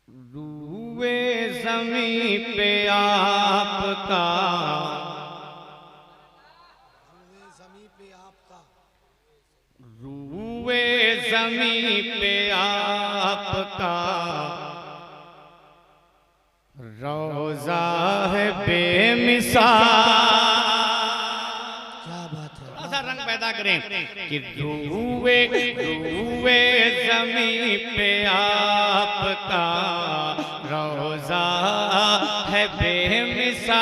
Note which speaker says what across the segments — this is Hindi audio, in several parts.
Speaker 1: रूए ज़मीं पे आपका, रूए ज़मीं पे आपका रोज़ा है बेमिसाल।
Speaker 2: क्या बात है,
Speaker 1: थोड़ा सा रंग पैदा करें कि रूए ज़मीं पे आपका रोज़ा है बेमिसाल।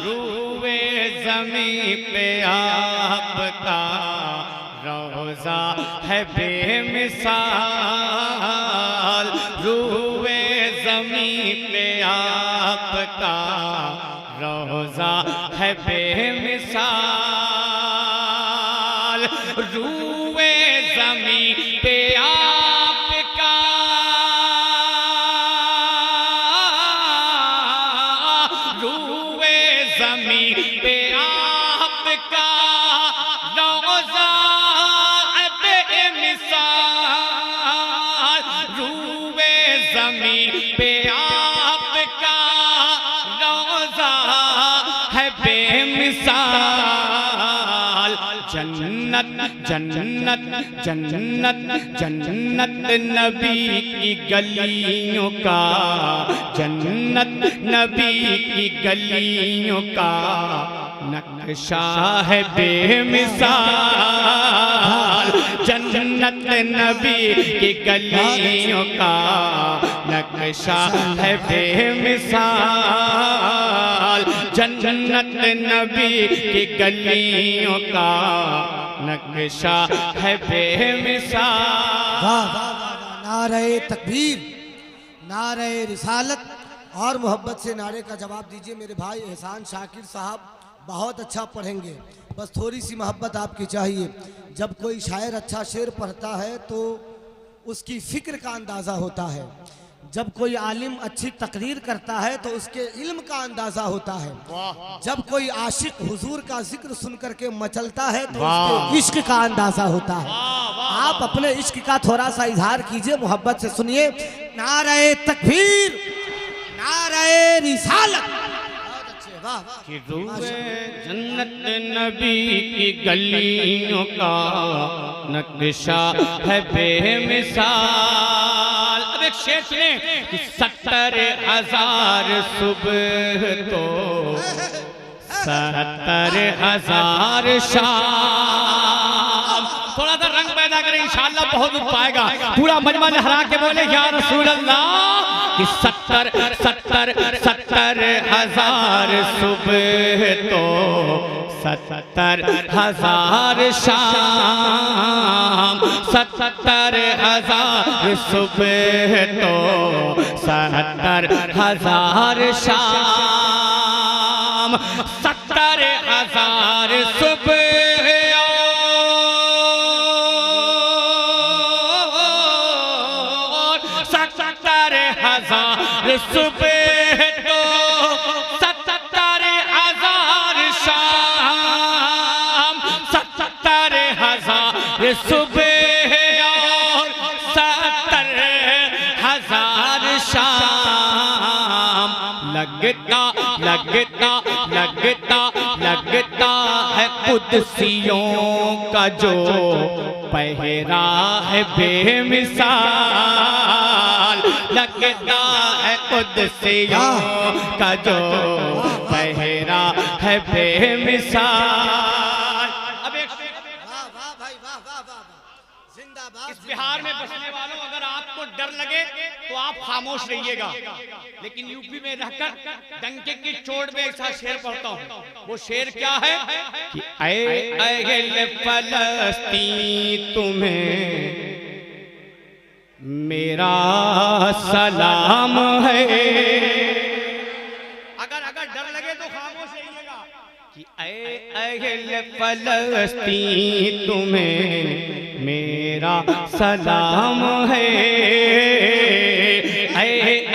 Speaker 1: रूए ज़मीं पे आपका रोज़ा है बेमिसाल। रूए ज़मीं पे आपका रोज़ा है बेमिसाल। रूए ज़मीं पे आपका रूए ज़मीं पे आपका रोज़ा है बेमिसाल। रूए ज़मीं पे आपका रोज़ा है बेमिसाल। जन्नत जन्नत जन्नत जन्नत नबी की गलियों का, जन्नत नबी की गलियों का नक्शा है बेमिसाल। जन्नत नबी की गलियों का नक्शा है बेमिसाल। जन्नत नबी की गलियों का नक्शा है बेमिसाल।
Speaker 2: वाह वाह वाह, नारे तकबीर, नारे रिसालत और मोहब्बत से नारे का जवाब दीजिए मेरे भाई एहसान शाकिर साहब। बहुत अच्छा पढ़ेंगे, बस थोड़ी सी मोहब्बत आपकी चाहिए। जब कोई शायर अच्छा शेर पढ़ता है तो उसकी फिक्र का अंदाज़ा होता है, जब कोई आलिम अच्छी तकरीर करता है तो उसके इल्म का अंदाज़ा होता है, जब कोई आशिक हुजूर का जिक्र सुन करके मचलता है तो उसके इश्क का अंदाज़ा होता है। आप अपने इश्क का थोड़ा सा इजहार कीजिए, मोहब्बत से सुनिए। नारे तकबीर, नारे रिसालत। बहुत अच्छे, वाह वाह।
Speaker 1: कि रूए जन्नत नबी की गलियों का नक्शा है बेमिसाल। अब एक शेर सुने कि 70,000 सुबह तो 70,000 शाम। थोड़ा सा रंग पैदा करें, इंशाअल्लाह बहुत दुख पाएगा। पूरा मजमा लहरा के बोले या रसूल अल्लाह कि 70,000 सुबह तो 70,000 शाम। 70,000 सुबह तो 70,000 शाम। 70,000 सुबह 70,000 सुबह तो 70,000 शाम। 70,000 सुबह और 70,000 शाम। लगता लगता लगता लगता है कुदसियों का जो पहरा है बेमिसाल। लगता है कुदसियों का जो पहरा है बेमिसाल। अब एक
Speaker 2: वाह वाह भाई, वाह वाह वाह, जिंदाबाद।
Speaker 1: इस बिहार में बसने वालों, अगर आपको डर लगे तो आप खामोश रहिएगा, लेकिन यूपी में रहकर डंके की चोट में ऐसा शेर पढ़ता हूँ। वो शेर क्या है कि ऐ अहल फलस्तीन तुम्हें मेरा सलाम है। अगर डर लगे तो खामोश रहिएगा कि ऐ अहल फलस्तीन तुम्हें मेरा सलाम है। ऐ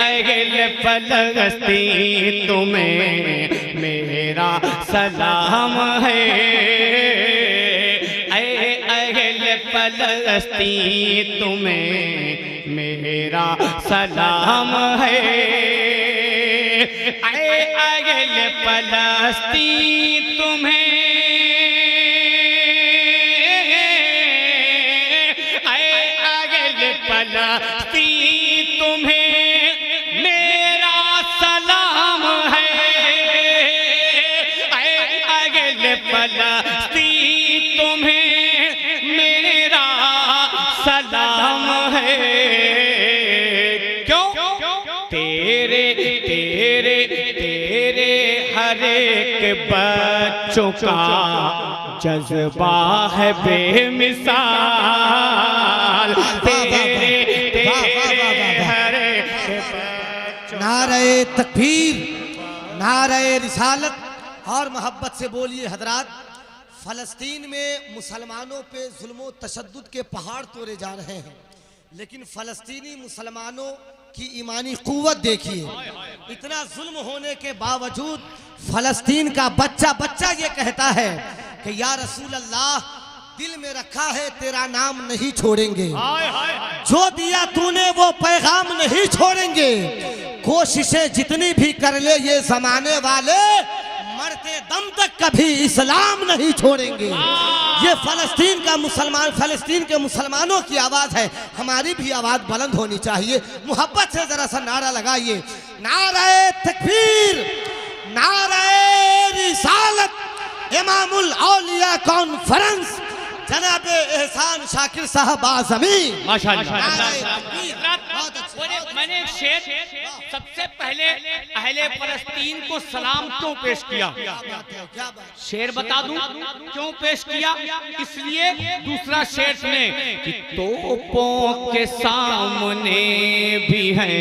Speaker 1: अहल फलस्तीन तुम्हें मेरा सलाम है। ऐ अहल फलस्तीन तुम्हें मेरा सलाम है। ऐ अगल फलस्तीन तुम्हें, ऐ अगल फलस्तीन तुम्हें मेरा सलाम है। ऐ अगल फलस्तीन तुम्हें मेरा सलाम है। क्यों? तेरे तेरे तेरे हर एक बच्चों का जज्बा है बेमिसाल। तेरे तेरे हर एक बच्चों
Speaker 2: नारे तकबीर, नारे रिसालत और मोहब्बत से बोलिए हजरात। फ़लस्तीन में मुसलमानों पे जुल्म व तशद्दुद के पहाड़ तोड़े जा रहे हैं, लेकिन फ़लस्तीनी मुसलमानों की ईमानी कुव्वत देखिए। इतना जुल्म होने के बावजूद फ़लस्तीन का बच्चा बच्चा ये कहता है कि या रसूल अल्लाह, दिल में रखा है तेरा नाम नहीं छोड़ेंगे, जो दिया तूने वो पैगाम नहीं छोड़ेंगे। कोशिशें जितनी भी कर ले ये जमाने वाले, मरते दम तक कभी इस्लाम नहीं छोड़ेंगे। ये फ़लस्तीन के मुसलमानों की आवाज़ है, हमारी भी आवाज़ बुलंद होनी चाहिए। मोहब्बत से जरा सा नारा लगाइए, नारे तकबीर, नारे रिसालत। इमामुल औलिया कॉन्फ्रेंस जनाब एहसान शाकिर साहब आज़मी।
Speaker 1: मैंने एक शेर सबसे पहले अहले फलस्तीन को सलाम क्यों पेश किया? शेर बता दूं क्यों पेश किया? इसलिए दूसरा शेर सुने कि तोपों के सामने भी हैं,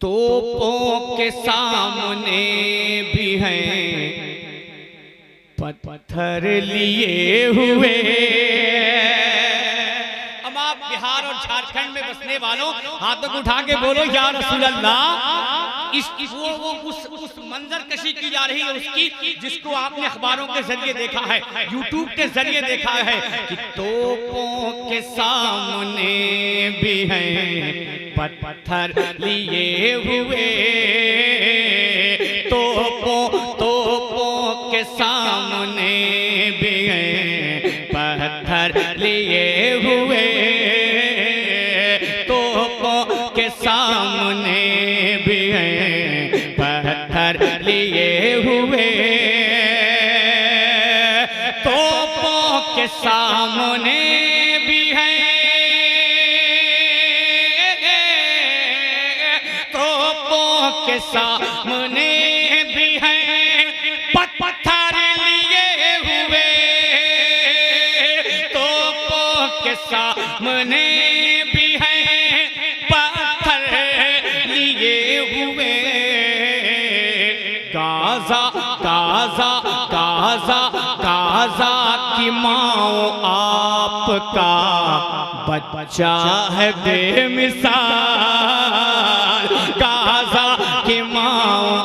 Speaker 1: तोपों के सामने भी हैं पत्थर लिए हुए। अब आप बिहार और झारखंड में बसने वालों हाथों को उठा के बोलो या रसूल अल्लाह। उस मंजर कशी की जा रही है उसकी, जिसको आपने अखबारों के जरिए देखा है, यूट्यूब के जरिए देखा है कि तोपों के सामने भी हैं पत्थर लिए हुए। तोपों के सामने भी हैं पत्थर लिए हुए। तोपों के सामने भी हैं पत्थर लिए हुए। तोपों के सामने भी हैं, तोपों के सामने भी हैं पत्थर लिए हुए। तोपों के सामने भी हैं पत्थर लिए हुए। गाज़ा गाज़ा गाज़ा गाज़ा की माँ आपका बच्चा है बेमिसाल। गाज़ा की माँ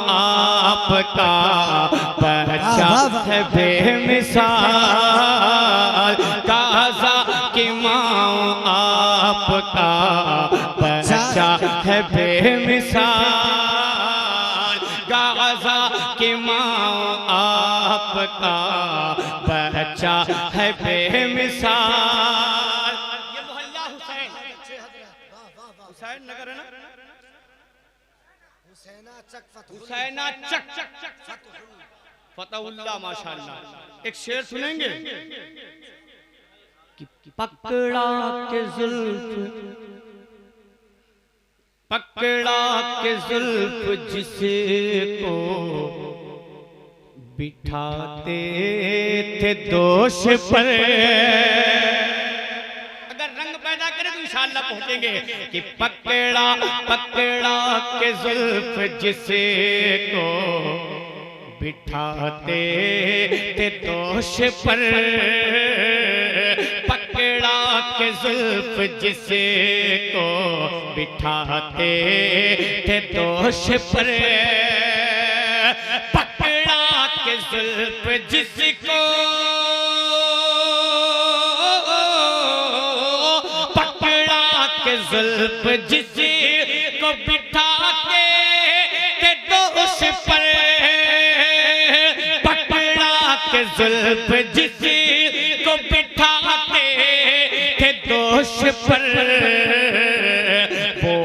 Speaker 1: आपका बच्चा है बेमिसाल। गाज़ा की माँ आपका बच्चा है बेमिसाल। गाज़ा की माँ आपका बच्चा है बेमिसाल। ये मोहल्ला हुसैन नगर है ना, हुसैना चक फतहुल्लाह माशाअल्लाह। एक शेर सुनेंगे कि पकड़ा के जुल्फ, पकड़ा के जुल्फ जिसको बिठाते थे दोष पर। अगर रंग पैदा करें तो इंशाअल्लाह पहुंचेंगे कि पकड़ा पकड़ा के जुल्फ जिसको बिठाते थे दोष पर। पकड़ा के जुल्फ जिसको बिठाते थे दोष पर। पकड़ा के जुल्फ जिसको के जुल्फ जिसी को बिठा के दोष पर, पकड़ा के जुल्फ जिसी को बिठाते थे दोष पर, वो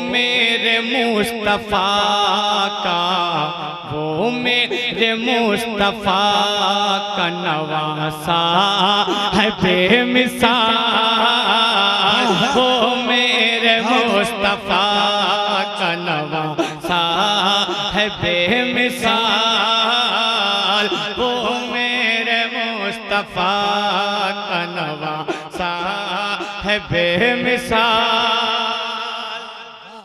Speaker 1: मेरे मुस्तफा का, वो मेरे मुस्तफा का नवासा है बेमिसाल, वो मेरे मुस्तफा का नवासा है बेमिसाल, वो मेरे मुस्तफा का नवासा है बेमिसाल।